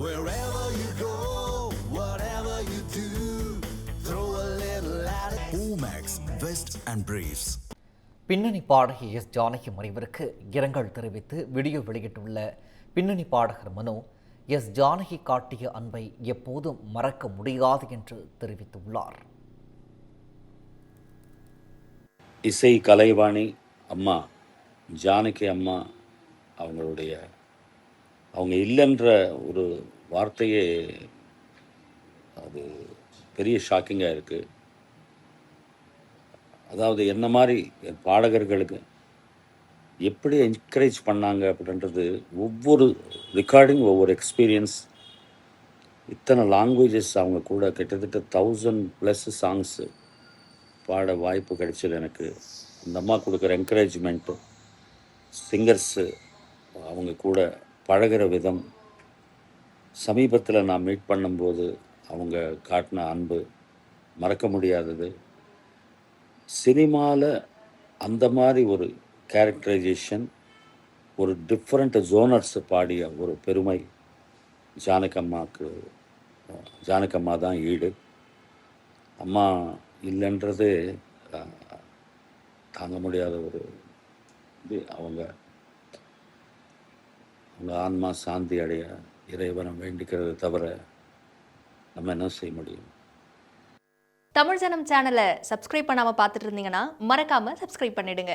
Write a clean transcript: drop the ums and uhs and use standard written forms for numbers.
Wherever you go, whatever you do, throw a little at it. Omax, Vest and Briefs. பின்னணி பாடகி S Janaki மறைவிற்கு இரங்கல் தெரிவித்து video வெளியிட்டுள்ள பின்னணி பாடகர் மனோ, எஸ் ஜானகி காட்டிய அன்பை எப்போதும் மறக்க முடியாது என்று தெரிவித்துள்ளார். இசை கலைவாணி அம்மா ஜானகி அம்மா அவங்க இல்லைன்ற ஒரு வார்த்தையே அது பெரிய ஷாக்கிங்காக இருக்குது. அதாவது என்ன மாதிரி பாடகர்களுக்கு எப்படி என்கரேஜ் பண்ணாங்க அப்படின்றது, ஒவ்வொரு ரெக்கார்டிங் ஒவ்வொரு எக்ஸ்பீரியன்ஸ். இத்தனை லாங்குவேஜஸ் அவங்க கூட கிட்டத்தட்ட 1000+ சாங்ஸு பாட வாய்ப்பு கிடைச்சது எனக்கு. அந்த அம்மா கொடுக்குற என்கரேஜ்மெண்ட்டு, சிங்கர்ஸு அவங்க கூட பழகிற விதம், சமீபத்தில் நான் மீட் பண்ணும்போது அவங்க காட்டின அன்பு மறக்க முடியாதது. சினிமாவில் அந்த மாதிரி ஒரு கேரக்டரைசேஷன், ஒரு டிஃப்ரெண்ட் ஜோனர்ஸ் பாடிய ஒரு பெருமை ஜானகம்மா தான் ஈடு. அம்மா இல்லைன்றது தாங்க முடியாத ஒரு இது. அவங்க ஆன்மா சாந்தி அடைய இறைவனை வேண்டிக்கிறது தவிர நம்ம என்ன செய்ய முடியும்? தமிழ் ஜனம் சேனலை சப்ஸ்கிரைப் பண்ணாமல் பார்த்துட்டு இருந்தீங்கன்னா மறக்காமல் சப்ஸ்கிரைப் பண்ணிடுங்க.